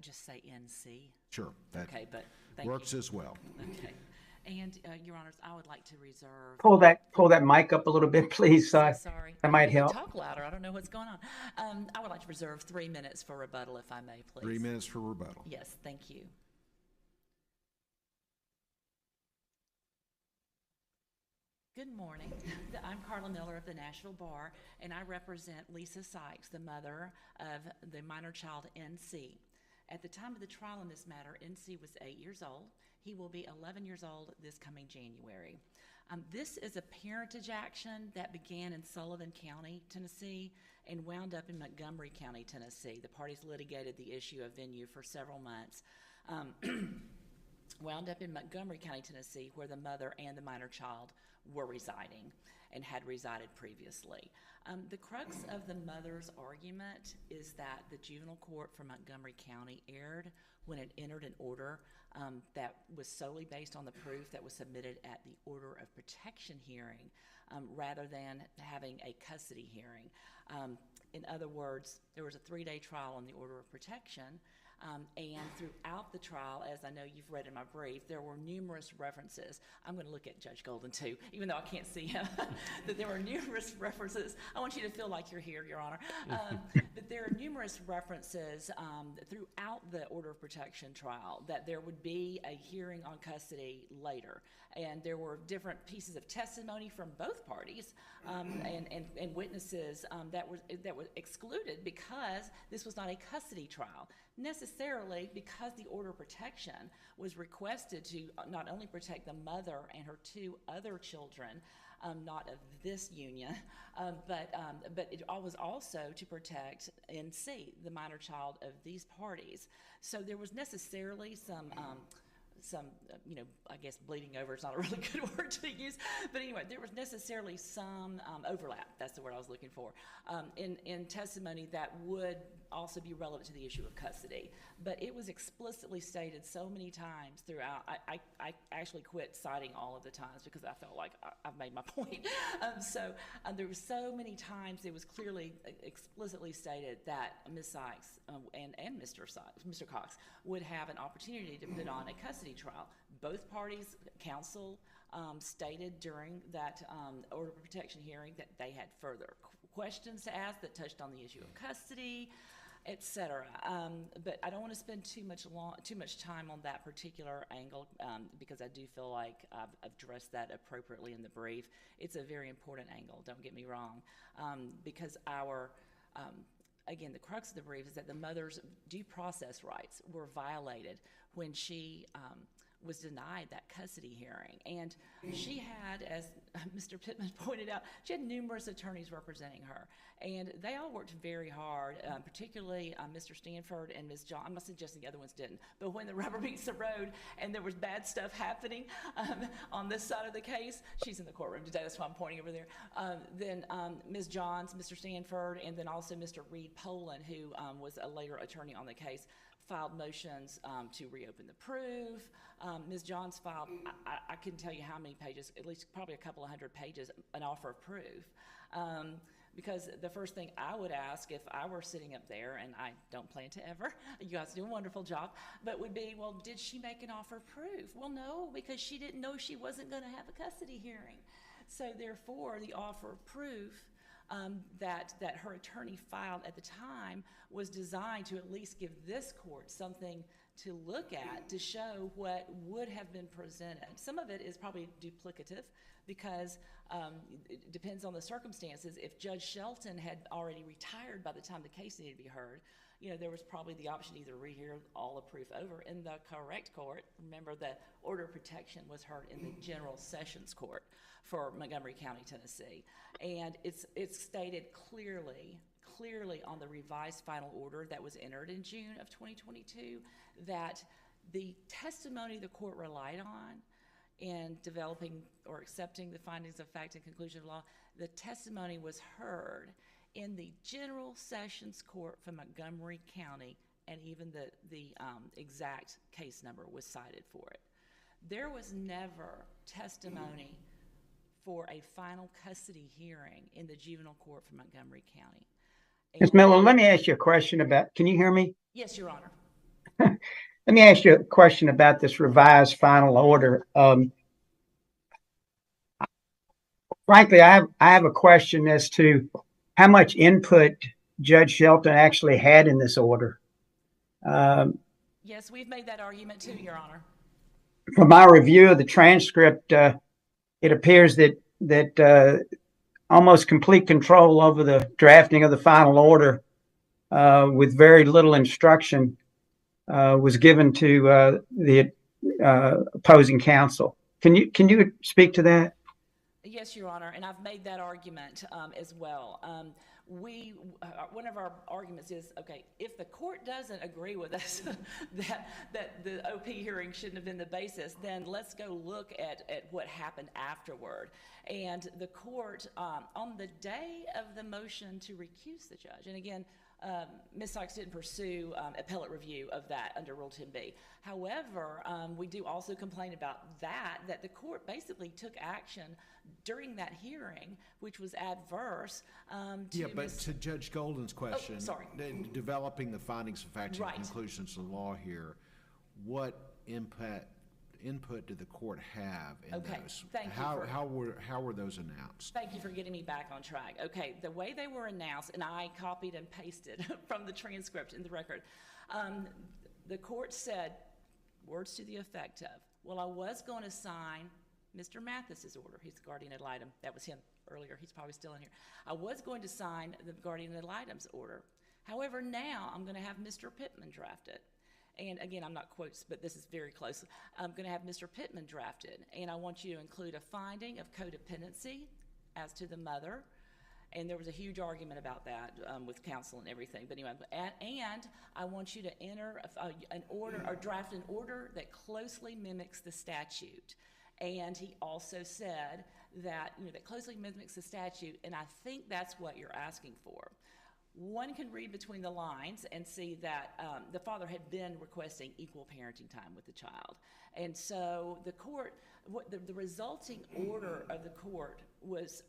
just say NC? Sure. That Okay, but thank works you. as well. Okay. And, Your Honors, I would like to reserve. Pull that mic up a little bit, please. So sorry. That might I need to help. talk louder. I don't know what's going on. I would like to reserve 3 minutes for rebuttal, if I may, please. 3 minutes for rebuttal. Yes, thank you. Good morning. I'm Carla Miller of the Nashville Bar, and I represent Lisa Sykes, the mother of the minor child NC. At the time of the trial in this matter, NC was 8 years old. He will be 11 years old this coming January. This is a parentage action that began in Sullivan County, Tennessee, and wound up in Montgomery County, Tennessee. The parties litigated the issue of venue for several months. Wound up in Montgomery County, Tennessee, where the mother and the minor child were residing and had resided previously. The crux of the mother's argument is that the juvenile court for Montgomery County erred when it entered an order that was solely based on the proof that was submitted at the order of protection hearing rather than having a custody hearing. In other words, there was a 3-day trial on the order of protection. And throughout the trial, as I know you've read in my brief, there were numerous references. I'm going to look at Judge Golden too, even though I can't see him, that there were numerous references. I want you to feel like you're here, Your Honor. But there are numerous references throughout the order of protection trial that there would be a hearing on custody later. And there were different pieces of testimony from both parties and witnesses that were excluded because this was not a custody trial. Necessarily, because the order of protection was requested to not only protect the mother and her 2 other children, not of this union, but it was also to protect NC, the minor child of these parties. So there was necessarily some I guess bleeding over is not a really good word to use, but anyway, there was necessarily some overlap, that's the word I was looking for, in testimony that would also be relevant to the issue of custody. But it was explicitly stated so many times throughout. I actually quit citing all of the times because I felt like I've made my point. There were so many times it was clearly explicitly stated that Ms. Sykes and Mr. Cox would have an opportunity to put on a custody trial. Both parties' counsel stated during that order of protection hearing that they had further questions to ask that touched on the issue of custody, etc. But I don't want to spend too much time on that particular angle because I do feel like I've addressed that appropriately in the brief. It's a very important angle, don't get me wrong, because again, the crux of the brief is that the mother's due process rights were violated when she was denied that custody hearing. And she had, as Mr. Pittman pointed out, she had numerous attorneys representing her. And they all worked very hard, particularly Mr. Stanford and Ms. John. I'm not suggesting the other ones didn't, but when the rubber meets the road and there was bad stuff happening on this side of the case, she's in the courtroom today, that's why I'm pointing over there, then Ms. Johns, Mr. Stanford, and then also Mr. Reed Poland, who was a later attorney on the case, filed motions to reopen the proof. Ms. Johns filed, I couldn't tell you how many pages, at least probably a couple of hundred pages, an offer of proof. Because the first thing I would ask if I were sitting up there, and I don't plan to ever, you guys do a wonderful job, but would be, well, did she make an offer of proof? Well, no, because she didn't know she wasn't going to have a custody hearing. So therefore, the offer of proof that her attorney filed at the time was designed to at least give this court something to look at to show what would have been presented. Some of it is probably duplicative because it depends on the circumstances. If Judge Shelton had already retired by the time the case needed to be heard, there was probably the option to either rehear all the proof over in the correct court. Remember, the order of protection was heard in the General Sessions Court for Montgomery County, Tennessee. And it's stated clearly on the revised final order that was entered in June of 2022 that the testimony the court relied on in developing or accepting the findings of fact and conclusion of law, the testimony was heard in the General Sessions Court for Montgomery County, and even the exact case number was cited for it. There was never testimony for a final custody hearing in the juvenile court for Montgomery County. Ms. Miller, let me ask you a question about, can you hear me? Yes, Your Honor. Let me ask you a question about this revised final order. Frankly, I have a question as to how much input Judge Shelton actually had in this order. Yes, we've made that argument too, Your Honor. From my review of the transcript, it appears that almost complete control over the drafting of the final order, with very little instruction, was given to the opposing counsel. Can you speak to that? Yes, Your Honor, and I've made that argument as well. One of our arguments is, okay, if the court doesn't agree with us that the OP hearing shouldn't have been the basis, then let's go look at what happened afterward. And the court, on the day of the motion to recuse the judge, and again, Ms. Sykes didn't pursue appellate review of that under Rule 10b. However, we do also complain about that the court basically took action during that hearing, which was adverse to Judge Golden's question, developing the findings of fact and conclusions of law here, what input did the court have in those? How were those announced? Thank you for getting me back on track. Okay, the way they were announced, and I copied and pasted from the transcript in the record, the court said, words to the effect of, well, I was going to sign Mr. Mathis's order. He's the guardian ad litem. That was him earlier. He's probably still in here. I was going to sign the guardian ad litem's order. However, now I'm going to have Mr. Pittman draft it. And again, I'm not quotes, but this is very close. I'm going to have Mr. Pittman drafted, and I want you to include a finding of codependency as to the mother. And there was a huge argument about that with counsel and everything. But anyway, and I want you to enter an order or draft an order that closely mimics the statute. And he also said that, that closely mimics the statute, and I think that's what you're asking for. One can read between the lines and see that the father had been requesting equal parenting time with the child. And so the court, the resulting order of the court was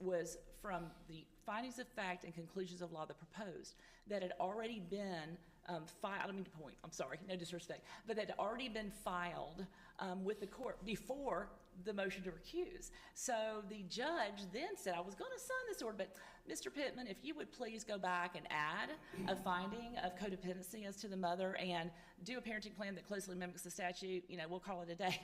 from the findings of fact and conclusions of law that proposed that had already been filed, I don't mean to point, I'm sorry, no disrespect, but that had already been filed with the court before the motion to recuse. So the judge then said, I was going to sign this order, but Mr. Pittman, if you would please go back and add a finding of codependency as to the mother and do a parenting plan that closely mimics the statute, we'll call it a day.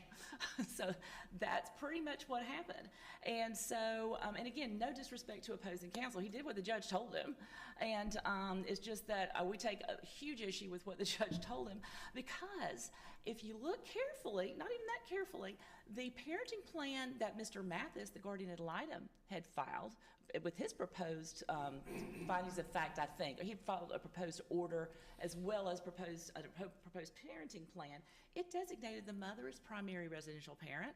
So that's pretty much what happened. And so, and again, no disrespect to opposing counsel. He did what the judge told him. And it's just that we take a huge issue with what the judge told him, because if you look carefully, not even that carefully, the parenting plan that Mr. Mathis, the guardian ad litem, had filed with his proposed findings of fact, I think, he filed a proposed order as well as proposed parenting plan. It designated the mother as primary residential parent.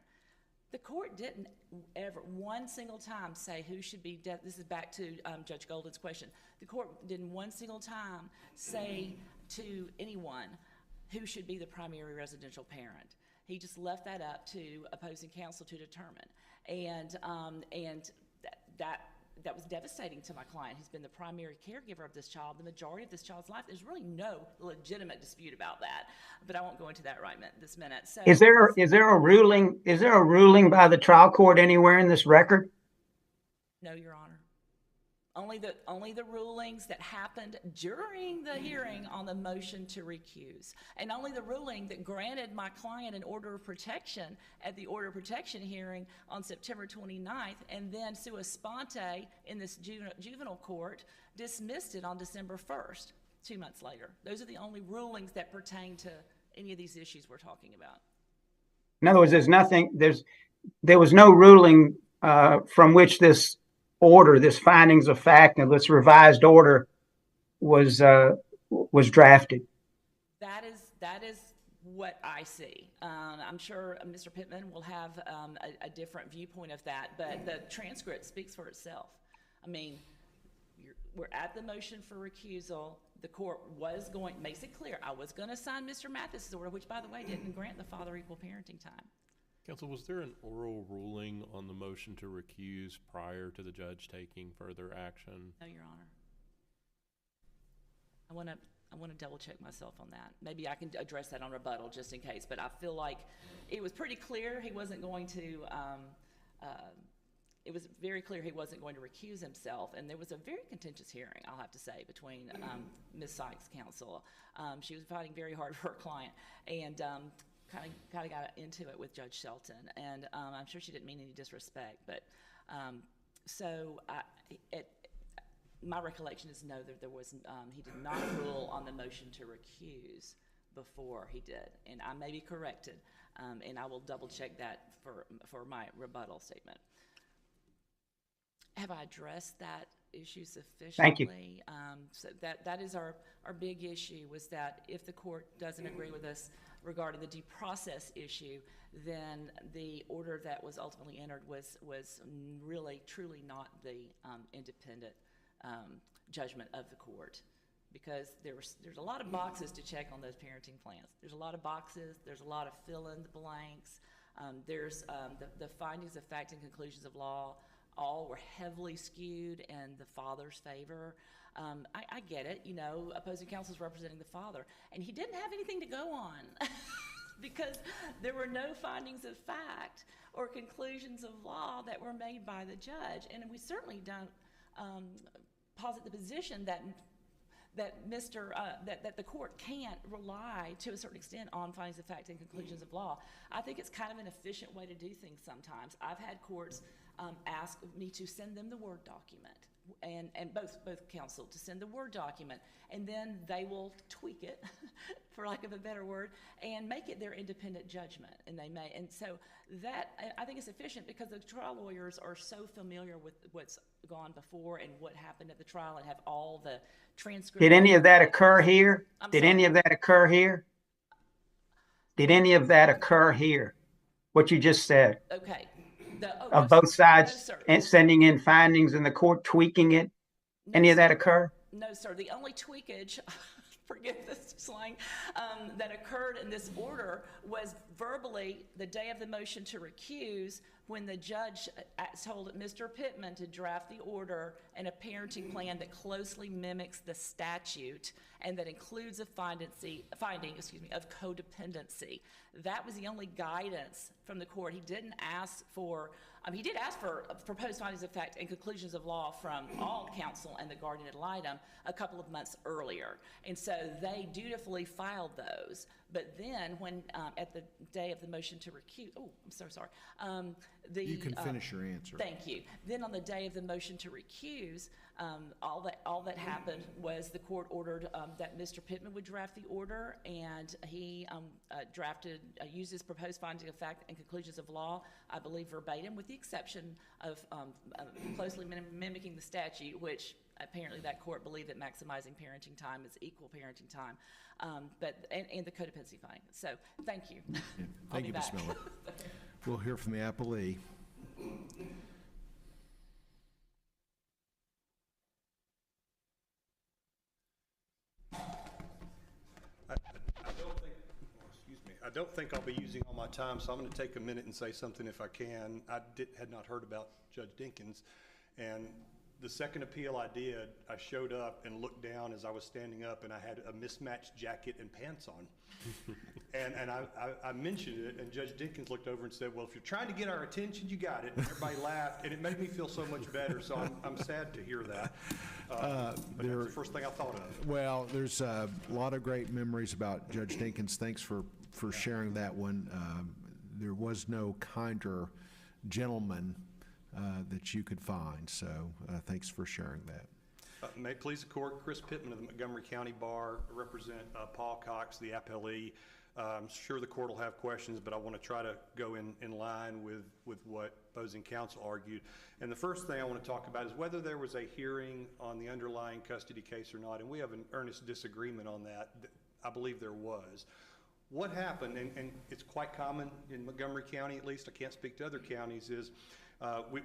The court didn't ever, one single time, say who should be, this is back to Judge Golden's question, the court didn't one single time say to anyone who should be the primary residential parent. He just left that up to opposing counsel to determine. And that was devastating to my client. He's been the primary caregiver of this child the majority of this child's life. There's really no legitimate dispute about that, but I won't go into that this minute. So, is there a ruling by the trial court anywhere in this record? No, Your Honor. Only the rulings that happened during the hearing on the motion to recuse, and only the ruling that granted my client an order of protection at the order of protection hearing on September 29th, and then sua sponte in this juvenile court dismissed it on December 1st, 2 months later. Those are the only rulings that pertain to any of these issues we're talking about. In other words, there was no ruling from which this order, this findings of fact, and this revised order was drafted. That is what I see. I'm sure Mr. Pittman will have a different viewpoint of that, but the transcript speaks for itself. I mean, we're at the motion for recusal. The court makes it clear, I was going to sign Mr. Mathis's order, which, by the way, didn't grant the father equal parenting time. Counsel, was there an oral ruling on the motion to recuse prior to the judge taking further action? No, Your Honor. I want to double check myself on that. Maybe I can address that on rebuttal just in case, but I feel like it was pretty clear he wasn't going to, it was very clear he wasn't going to recuse himself, and there was a very contentious hearing, I'll have to say, between Ms. Sykes' counsel. She was fighting very hard for her client, and kind of got into it with Judge Shelton, and I'm sure she didn't mean any disrespect, but my recollection is no, that there was, he did not rule on the motion to recuse before he did, and I may be corrected, and I will double check that for my rebuttal statement. Have I addressed that issue sufficiently? Thank you. So that is our big issue, was that if the court doesn't agree with us regarding the due process issue, then the order that was ultimately entered was really, truly not the independent judgment of the court, because there's a lot of boxes to check on those parenting plans. There's a lot of boxes. There's a lot of fill in the blanks. There's the findings of fact and conclusions of law all were heavily skewed in the father's favor. I get it, you know, opposing counsel is representing the father, and he didn't have anything to go on because there were no findings of fact or conclusions of law that were made by the judge, and we certainly don't posit the position that the court can't rely to a certain extent on findings of fact and conclusions of law. I think it's kind of an efficient way to do things sometimes. I've had courts ask me to send them the Word document, and both counsel to send the Word document, and then they will tweak it, for lack of a better word, and make it their independent judgment. And they may, and so that, I think, is efficient because the trial lawyers are so familiar with what's gone before and what happened at the trial, and have all the transcripts. Did any of that occur here? Did any of that occur here? Did any of that occur here? What you just said? Okay. Of both sides, and sending in findings and the court tweaking it? Any of that occur? No, sir. The only tweakage, forgive this slang, that occurred in this order was verbally the day of the motion to recuse, when the judge told Mr. Pittman to draft the order and a parenting plan that closely mimics the statute and that includes a finding of codependency. That was the only guidance from the court. He didn't ask for, he did ask for proposed findings of fact and conclusions of law from all counsel and the guardian ad litem a couple of months earlier. And so they dutifully filed those. But then when, at the day of the motion to recuse, oh, I'm so sorry. You can finish your answer. Thank you. Then on the day of the motion to recuse, all that happened was the court ordered that Mr. Pittman would draft the order, and he used his proposed findings of fact and conclusions of law, I believe verbatim, with the exception of closely mimicking the statute, which apparently that court believed that maximizing parenting time is equal parenting time, and the codependency finding. So thank you. Yeah. Thank you, Ms. Miller. We'll hear from the appellee. I don't think I'll be using all my time, so I'm going to take a minute and say something if I can. I had not heard about Judge Dinkins, and the second appeal I did, I showed up and looked down as I was standing up, and I had a mismatched jacket and pants on. and I mentioned it, and Judge Dinkins looked over and said, well, if you're trying to get our attention, you got it. And everybody laughed, and it made me feel so much better, so I'm sad to hear that. But that's the first thing I thought of. Well, there's a lot of great memories about Judge Dinkins. Thanks for sharing that one. There was no kinder gentleman that you could find, so thanks for sharing that. May it please the court, Chris Pittman of the Montgomery County Bar, represent Paul Cox, the appellee. I'm sure the court will have questions, but I want to try to go in line with what opposing counsel argued. And the first thing I want to talk about is whether there was a hearing on the underlying custody case or not, and we have an earnest disagreement on that. I believe there was. What happened, and it's quite common in Montgomery County at least, I can't speak to other counties, is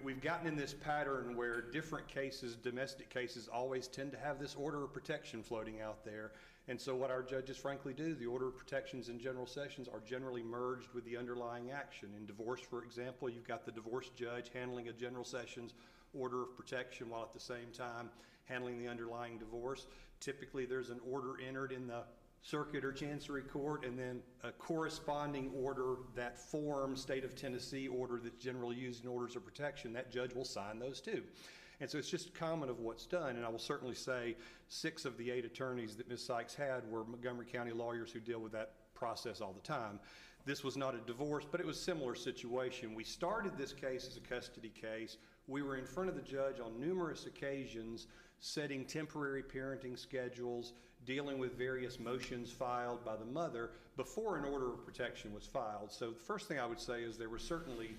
we've gotten in this pattern where different cases, domestic cases, always tend to have this order of protection floating out there. And so what our judges frankly do, the order of protections in general sessions are generally merged with the underlying action. In divorce, for example, you've got the divorce judge handling a general sessions order of protection while at the same time handling the underlying divorce. Typically, there's an order entered in the circuit or chancery court, and then a corresponding order, that form, state of Tennessee order that's generally used in orders of protection, that judge will sign those too. And so it's just common of what's done, and I will certainly say 6 of the 8 attorneys that Ms. Sykes had were Montgomery County lawyers who deal with that process all the time. This was not a divorce, but it was a similar situation. We started this case as a custody case. We were in front of the judge on numerous occasions, setting temporary parenting schedules, dealing with various motions filed by the mother before an order of protection was filed. So the first thing I would say is there were certainly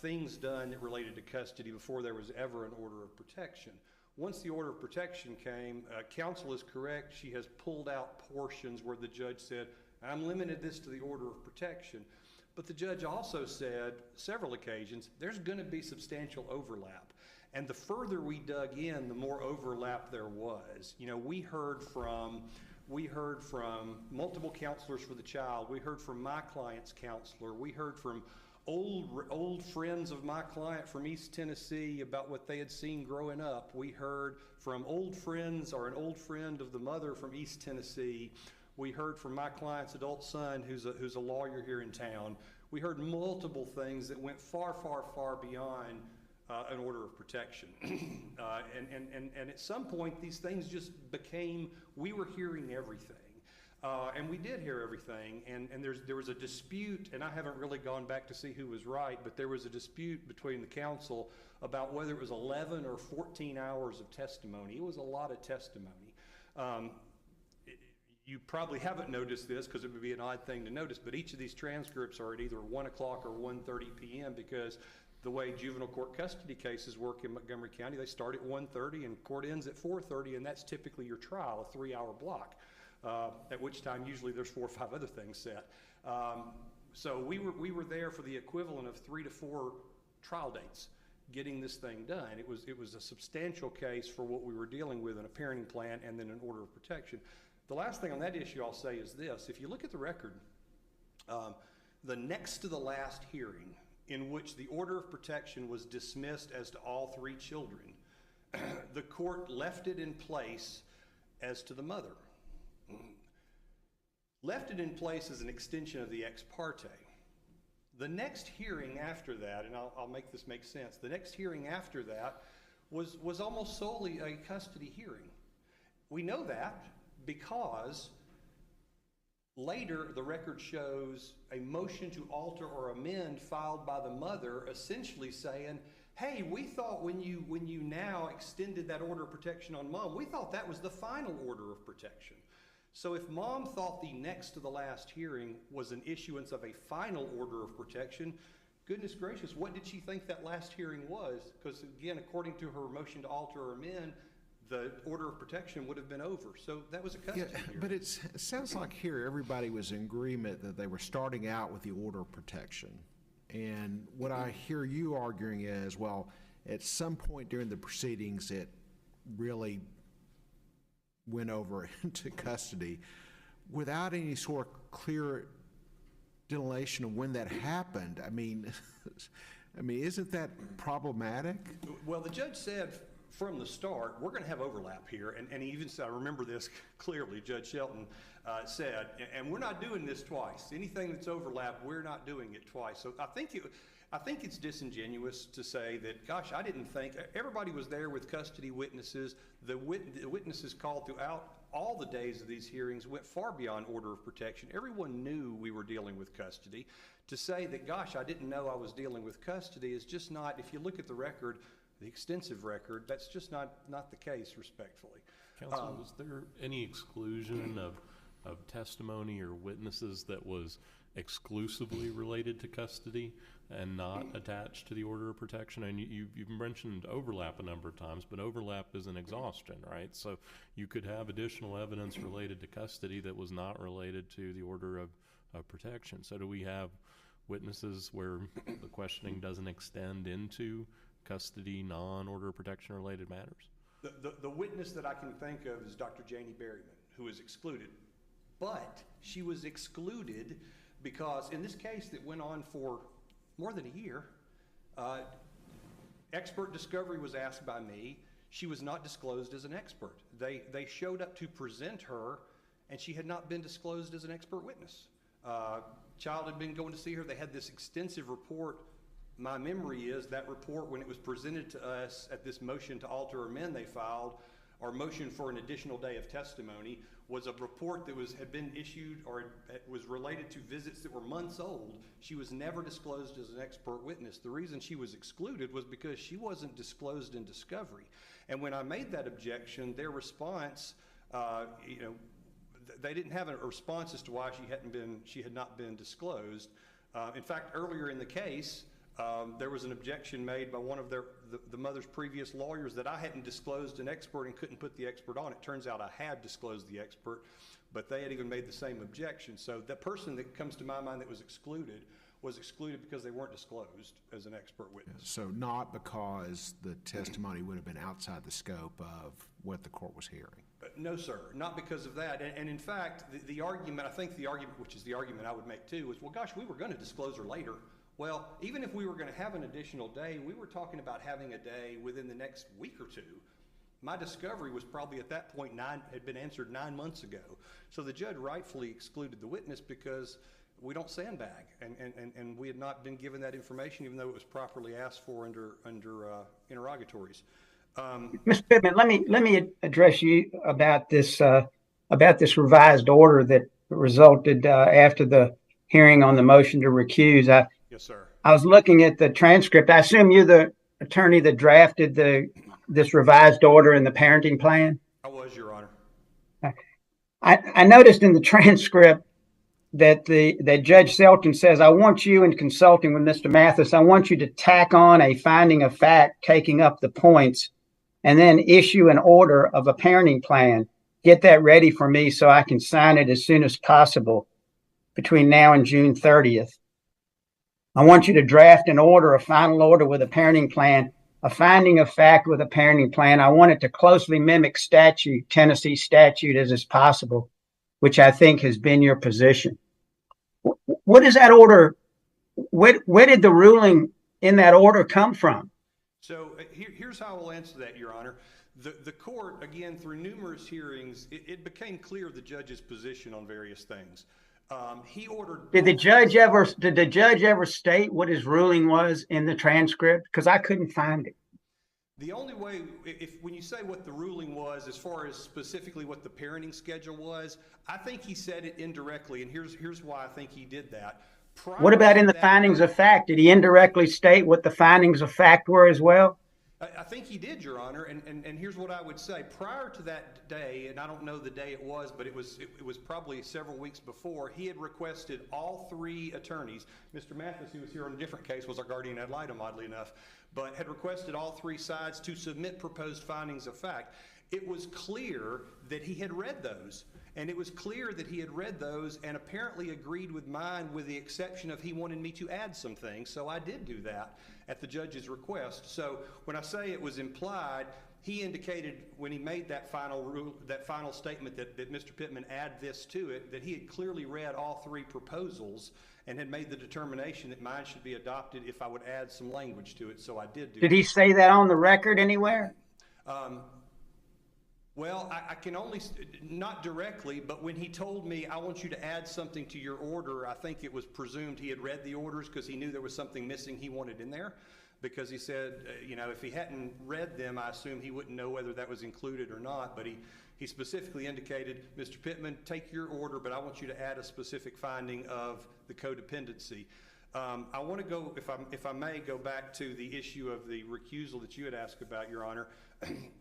things done that related to custody before there was ever an order of protection. Once the order of protection came, counsel is correct. She has pulled out portions where the judge said, I'm limited this to the order of protection. But the judge also said, several occasions, there's going to be substantial overlap. And the further we dug in, the more overlap there was. You know, we heard from multiple counselors for the child. We heard from my client's counselor. We heard from old friends of my client from East Tennessee about what they had seen growing up. We heard from old friends or an old friend of the mother from East Tennessee. We heard from my client's adult son who's a lawyer here in town. We heard multiple things that went far, far, far beyond an order of protection. And at some point, these things just became, we were hearing everything. And we did hear everything, and there was a dispute, and I haven't really gone back to see who was right, but there was a dispute between the counsel about whether it was 11 or 14 hours of testimony. It was a lot of testimony. You probably haven't noticed this because it would be an odd thing to notice, but each of these transcripts are at either 1 o'clock or 1:30 p.m. because the way juvenile court custody cases work in Montgomery County, they start at 1:30 and court ends at 4:30, and that's typically your trial, a 3-hour block. At which time usually there's 4 or 5 other things set. So we were there for the equivalent of 3 to 4 trial dates getting this thing done. It was a substantial case for what we were dealing with in a parenting plan and then an order of protection. The last thing on that issue I'll say is this. If you look at the record, the next to the last hearing in which the order of protection was dismissed as to all 3 children, the court left it in place as to the mother. Left it in place as an extension of the ex parte. The next hearing after that, and I'll make this make sense, the next hearing after that was almost solely a custody hearing. We know that because later the record shows a motion to alter or amend filed by the mother essentially saying, hey, we thought when you now extended that order of protection on mom, we thought that was the final order of protection. So if mom thought the next to the last hearing was an issuance of a final order of protection, goodness gracious, what did she think that last hearing was? Because again, according to her motion to alter or amend, the order of protection would have been over. So that was a custody hearing. But it sounds like here everybody was in agreement that they were starting out with the order of protection. And what I hear you arguing is, well, at some point during the proceedings, it really went over into custody without any sort of clear delineation of when that happened. I mean, isn't that problematic? Well, the judge said from the start, we're going to have overlap here. And he even said, I remember this clearly, Judge Shelton said, and we're not doing this twice. Anything that's overlap, we're not doing it twice. So I think it's disingenuous to say that, gosh, I didn't think, everybody was there with custody witnesses. The witnesses called throughout all the days of these hearings went far beyond order of protection. Everyone knew we were dealing with custody. To say that, gosh, I didn't know I was dealing with custody is just not, if you look at the record, the extensive record, that's just not the case, respectfully. Counsel, was there any exclusion of testimony or witnesses that was exclusively related to custody and not attached to the order of protection? And you've mentioned overlap a number of times, but overlap is an exhaustion, right? So you could have additional evidence related to custody that was not related to the order of protection. So do we have witnesses where the questioning doesn't extend into custody, non-order of protection related matters? The witness that I can think of is Dr. Janie Berryman, who is excluded. But she was excluded because in this case that went on for more than a year, expert discovery was asked by me. she was not disclosed as an expert. They showed up to present her, and she had not been disclosed as an expert witness. Child had been going to see her. They had this extensive report. My memory is that report, when it was presented to us at this motion to alter or amend they filed, or motion for an additional day of testimony, was a report that had been issued or was related to visits that were months old. She was never disclosed as an expert witness. The reason she was excluded was because she wasn't disclosed in discovery. And when I made that objection, their response, they didn't have a response as to why she had not been disclosed. In fact, earlier in the case, there was an objection made by one of the mother's previous lawyers that I hadn't disclosed an expert and couldn't put the expert on. It turns out I had disclosed the expert, but they had even made the same objection. So the person that comes to my mind that was excluded because they weren't disclosed as an expert witness. So not because the testimony would have been outside the scope of what the court was hearing? No, sir, not because of that. And in fact, the argument, I think the argument, which is the argument I would make too, is, well, gosh, we were going to disclose her later. Well, even if we were going to have an additional day, we were talking about having a day within the next week or two. My discovery was probably at that point had been answered 9 months ago. So the judge rightfully excluded the witness because we don't sandbag, and we had not been given that information, even though it was properly asked for under interrogatories. Mr. Pittman, let me address you about this revised order that resulted after the hearing on the motion to recuse. Yes, sir. I was looking at the transcript. I assume you're the attorney that drafted this revised order in the parenting plan? I was, Your Honor. I noticed in the transcript that Judge Selton says, I want you, in consulting with Mr. Mathis, I want you to tack on a finding of fact taking up the points and then issue an order of a parenting plan. Get that ready for me so I can sign it as soon as possible between now and June 30th. I want you to draft an order, a final order with a parenting plan, a finding of fact with a parenting plan. I want it to closely mimic Tennessee statute as is possible, which I think has been your position. What is that order? Where did the ruling in that order come from? So here's how I will answer that, Your Honor. The court, again, through numerous hearings, it became clear the judge's position on various things. He ordered. Did the judge ever state what his ruling was in the transcript? Because I couldn't find it. The only way, when you say what the ruling was, as far as specifically what the parenting schedule was, I think he said it indirectly, and here's why I think he did that. What about in the findings of fact? Did he indirectly state what the findings of fact were as well? I think he did, Your Honor, and here's what I would say. Prior to that day, and I don't know the day it was, but it was probably several weeks before, he had requested all three attorneys. Mr. Mathis, who was here on a different case, was our guardian ad litem, oddly enough, but had requested all three sides to submit proposed findings of fact. It was clear that he had read those, and it was clear that he had read those and apparently agreed with mine, with the exception of he wanted me to add some things, so I did do that at the judge's request. So when I say it was implied, he indicated when he made that final statement that Mr. Pittman add this to it, that he had clearly read all three proposals and had made the determination that mine should be adopted if I would add some language to it, so I did do that. Did he say that on the record anywhere? Well, I can only, not directly, but when he told me, I want you to add something to your order, I think it was presumed he had read the orders because he knew there was something missing he wanted in there. Because he said, if he hadn't read them, I assume he wouldn't know whether that was included or not. But he specifically indicated, Mr. Pittman, take your order, but I want you to add a specific finding of the codependency. I want to go, if I may, go back to the issue of the recusal that you had asked about, Your Honor.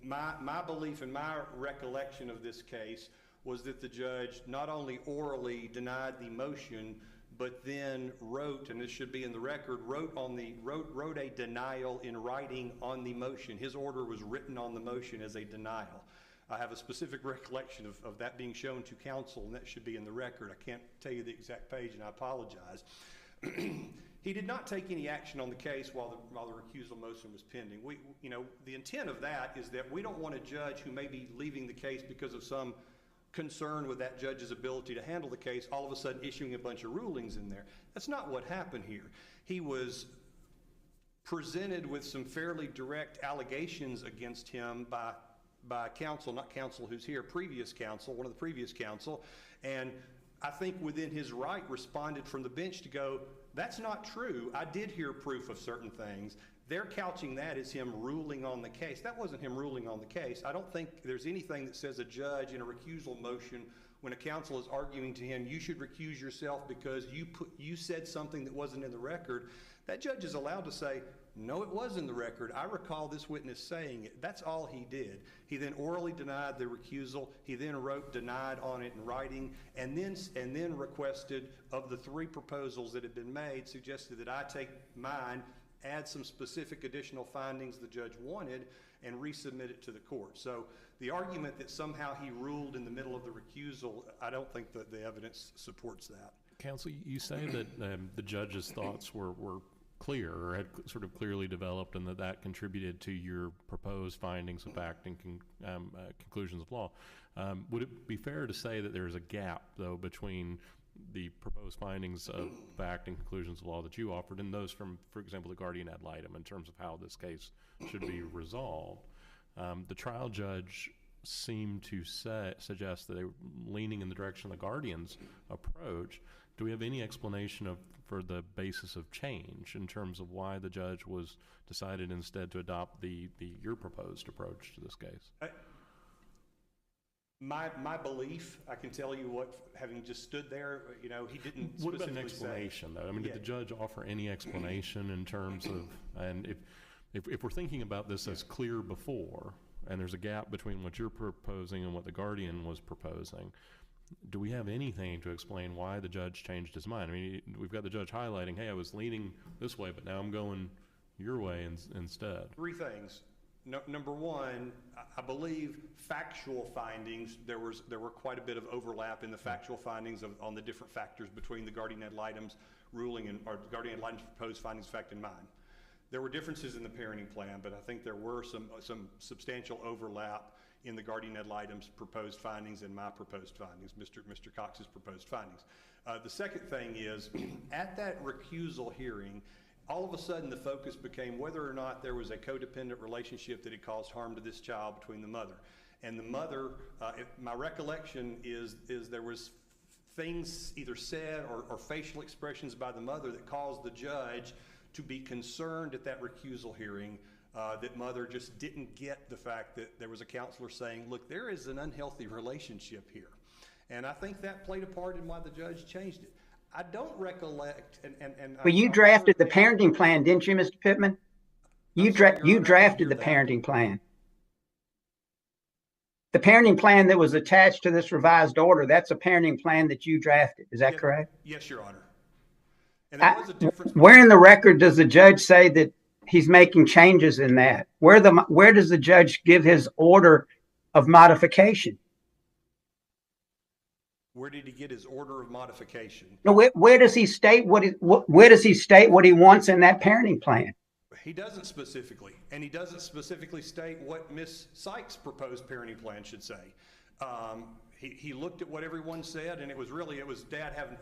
My belief and my recollection of this case was that the judge not only orally denied the motion, but then wrote, and this should be in the record, wrote a denial in writing on the motion. His order was written on the motion as a denial. I have a specific recollection of that being shown to counsel, and that should be in the record. I can't tell you the exact page, and I apologize. He did not take any action on the case while the recusal motion was pending. The intent of that is that we don't want a judge who may be leaving the case because of some concern with that judge's ability to handle the case, all of a sudden issuing a bunch of rulings in there. That's not what happened here. He was presented with some fairly direct allegations against him by counsel, not counsel who's here, previous counsel, one of the previous counsel, and I think within his right responded from the bench to go, that's not true. I did hear proof of certain things. They're couching that as him ruling on the case. That wasn't him ruling on the case. I don't think there's anything that says a judge in a recusal motion, when a counsel is arguing to him, you should recuse yourself because you said something that wasn't in the record. That judge is allowed to say, no, it was in the record. I recall this witness saying it. That's all he did. He then orally denied the recusal. He then wrote denied on it in writing, and then requested, of the 3 proposals that had been made, suggested that I take mine, add some specific additional findings the judge wanted, and resubmit it to the court. So the argument that somehow he ruled in the middle of the recusal, I don't think that the evidence supports that. Counsel, you say that the judge's thoughts were clear, or had sort of clearly developed, and that contributed to your proposed findings of fact and conclusions of law. Would it be fair to say that there's a gap, though, between the proposed findings of fact and conclusions of law that you offered and those from, for example, the guardian ad litem, in terms of how this case should be resolved? The trial judge seemed to suggest that they were leaning in the direction of the guardian's approach. Do we have any explanation for the basis of change in terms of why the judge decided instead to adopt your proposed approach to this case? My belief, I can tell you what, having just stood there, he didn't What about specifically an explanation, though? I mean, Yeah. did the judge offer any explanation in terms of, and if we're thinking about this as clear before, and there's a gap between what you're proposing and what the guardian was proposing, do we have anything to explain why the judge changed his mind? I mean, we've got the judge highlighting, hey, I was leaning this way, but now I'm going your way instead. 3 things. Number one, I believe factual findings, there were quite a bit of overlap in the factual findings on the different factors between the guardian ad litem's ruling or the guardian ad litem's proposed findings of fact and mine. There were differences in the parenting plan, but I think there were some substantial overlap in the guardian ad litem's proposed findings and my proposed findings, Mr. Cox's proposed findings. The second thing is, at that recusal hearing, all of a sudden the focus became whether or not there was a codependent relationship that had caused harm to this child between the mother. And the mother, my recollection is there was things either said or facial expressions by the mother that caused the judge to be concerned at that recusal hearing that mother just didn't get the fact that there was a counselor saying, look, there is an unhealthy relationship here. And I think that played a part in why the judge changed it. I don't recollect, Well, you drafted the parenting plan, didn't you, Mr. Pittman? You drafted the parenting plan. The parenting plan that was attached to this revised order, that's a parenting plan that you drafted. Is that correct? Yes, Your Honor. And there was a difference. Where in the record does the judge say that he's making changes in that? Where does the judge give his order of modification? Where did he get his order of modification? No, where does he state what he wants in that parenting plan? He doesn't specifically, and he doesn't specifically state what Ms. Sykes' proposed parenting plan should say. He looked at what everyone said, and it was Dad having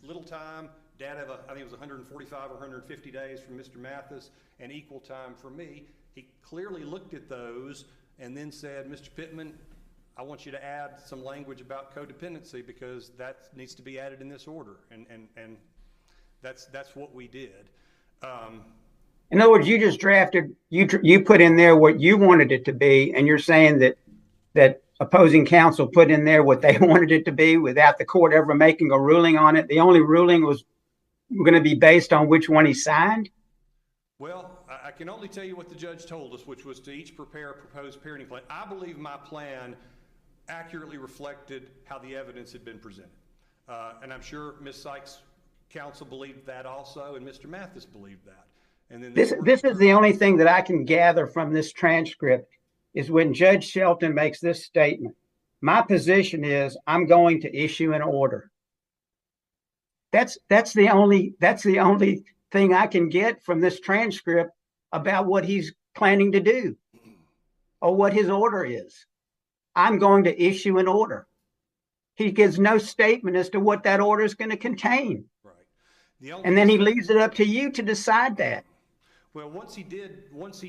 little time. Dad have I think it was 145 or 150 days from Mr. Mathis, and equal time for me. He clearly looked at those and then said, Mr. Pittman, I want you to add some language about codependency because that needs to be added in this order, and that's what we did. In other words, you just drafted, you put in there what you wanted it to be, and you're saying that opposing counsel put in there what they wanted it to be without the court ever making a ruling on it. The only ruling was going to be based on which one he signed? Well, I can only tell you what the judge told us, which was to each prepare a proposed parenting plan. I believe my plan accurately reflected how the evidence had been presented. And I'm sure Ms. Sykes' counsel believed that also, and Mr. Mathis believed that. And then this is the only thing that I can gather from this transcript is when Judge Shelton makes this statement. My position is I'm going to issue an order. That's the only thing I can get from this transcript about what he's planning to do or what his order is. I'm going to issue an order. He gives no statement as to what that order is going to contain. Right. And then he leaves it up to you to decide that. Well, once we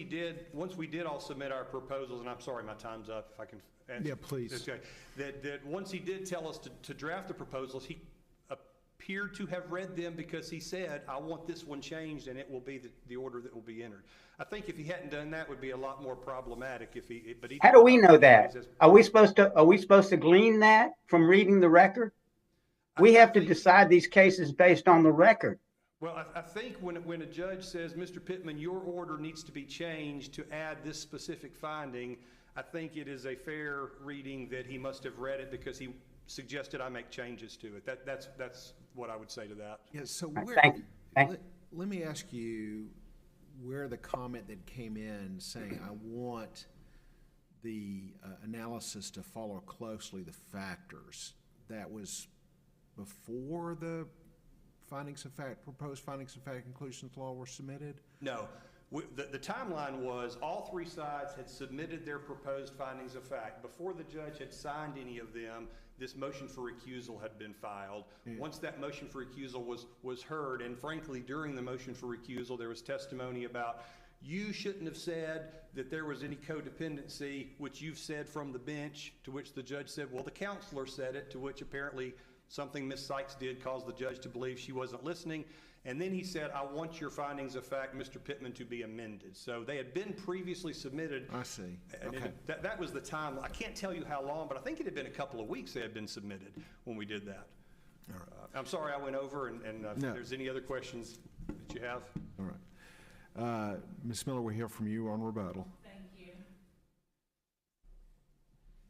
did all submit our proposals, and I'm sorry, my time's up, if I can answer. Yeah, please. Okay. That once he did tell us to draft the proposals, he appeared to have read them because he said, I want this one changed and it will be the order that will be entered. I think if he hadn't done that, it would be a lot more problematic if he, but he. How do we know that? Are we supposed to glean that from reading the record? We have to decide these cases based on the record. Well, I think when a judge says, Mr. Pittman, your order needs to be changed to add this specific finding, I think it is a fair reading that he must have read it because he suggested I make changes to it. That's what I would say to that. Yeah, so let me ask you where the comment that came in saying, I want the analysis to follow closely the factors, that was before the proposed findings of fact conclusions law were submitted? No. The timeline was all three sides had submitted their proposed findings of fact. Before the judge had signed any of them, this motion for recusal had been filed. Yeah. Once that motion for recusal was heard, and frankly, during the motion for recusal, there was testimony about you shouldn't have said that there was any codependency, which you've said from the bench, to which the judge said, well, the counselor said it, to which apparently something Ms. Sykes did caused the judge to believe she wasn't listening. And then he said, I want your findings of fact, Mr. Pittman, to be amended. So they had been previously submitted. I see. Okay. That was the time. I can't tell you how long, but I think it had been a couple of weeks they had been submitted when we did that. All right. I'm sorry I went over, and if there's any other questions that you have. All right. Ms. Miller, we'll hear from you on rebuttal. Thank you.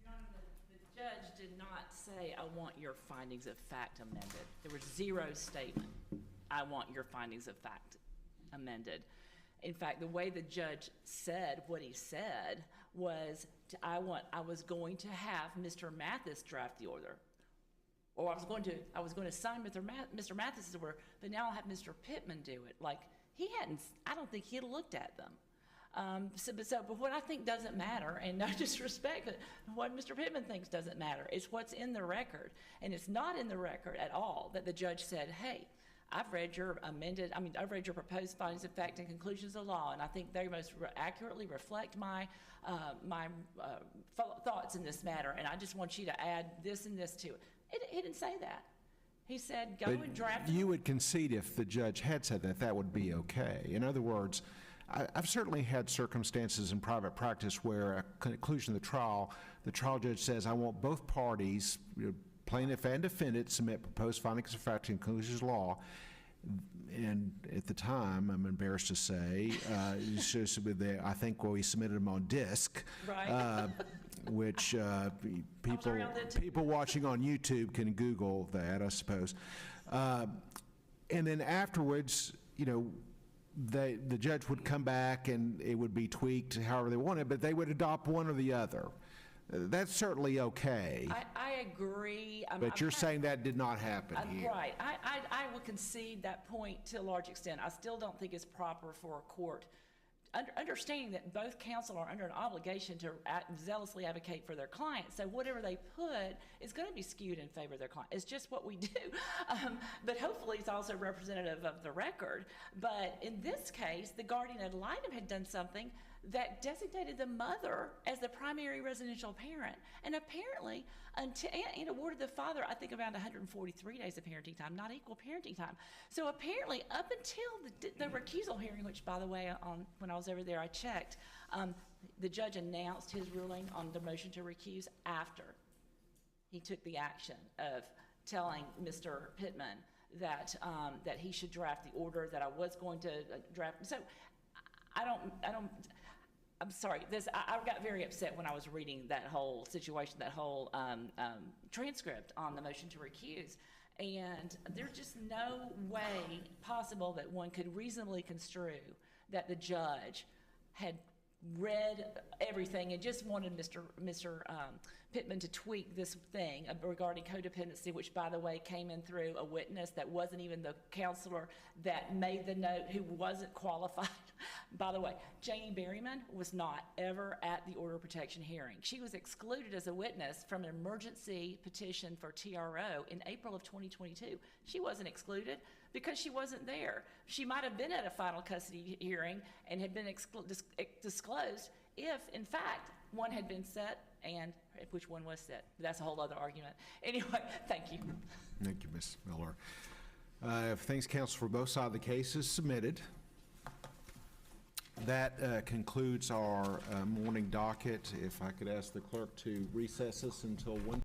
Your Honor, the judge did not say, I want your findings of fact amended. There was zero statement. I want your findings of fact amended. In fact, the way the judge said what he said was, I was going to have Mr. Mathis draft the order, or I was going to sign Mr. Mathis's order, but now I'll have Mr. Pittman do it. Like I don't think he had looked at them. But what I think doesn't matter, and no disrespect, but what Mr. Pittman thinks doesn't matter, is what's in the record, and it's not in the record at all that the judge said, hey, I've read your proposed findings of fact and conclusions of law, and I think they most accurately reflect my thoughts in this matter, and I just want you to add this and this to it. He didn't say that. He said, go and draft. You would concede if the judge had said that would be okay. In other words, I've certainly had circumstances in private practice where at conclusion of the trial judge says, I want both parties, plaintiff and defendant, submit proposed findings of fact and conclusions of law. And at the time, I'm embarrassed to say, I think we submitted them on disc, right. Which people watching on YouTube can Google that, I suppose. And then afterwards, the judge would come back and it would be tweaked however they wanted, but they would adopt one or the other. That's certainly okay. I agree. But you're saying that did not happen here. Right. I will concede that point to a large extent. I still don't think it's proper for a court, understanding that both counsel are under an obligation to zealously advocate for their client. So whatever they put is going to be skewed in favor of their client. It's just what we do. But hopefully it's also representative of the record. But in this case, the guardian ad litem had done something that designated the mother as the primary residential parent, and apparently and awarded the father, I think, around 143 days of parenting time, not equal parenting time. So apparently, up until the recusal hearing, which, by the way, when I was over there, I checked, the judge announced his ruling on the motion to recuse after he took the action of telling Mr. Pittman that he should draft the order that I was going to draft. So I'm sorry. I got very upset when I was reading that whole situation, that whole transcript on the motion to recuse. And there's just no way possible that one could reasonably construe that the judge had read everything and just wanted Mr. Pittman to tweak this thing regarding codependency, which, by the way, came in through a witness that wasn't even the counselor that made the note, who wasn't qualified. By the way, Janie Berryman was not ever at the order of protection hearing. She was excluded as a witness from an emergency petition for TRO in April of 2022. She wasn't excluded because she wasn't there. She might have been at a final custody hearing and had been disclosed if, in fact, one had been set and which one was set. That's a whole other argument. Anyway, thank you. Thank you, Ms. Miller. Thanks, counsel, for both sides of the cases submitted. That concludes our morning docket. If I could ask the clerk to recess us until 1:30.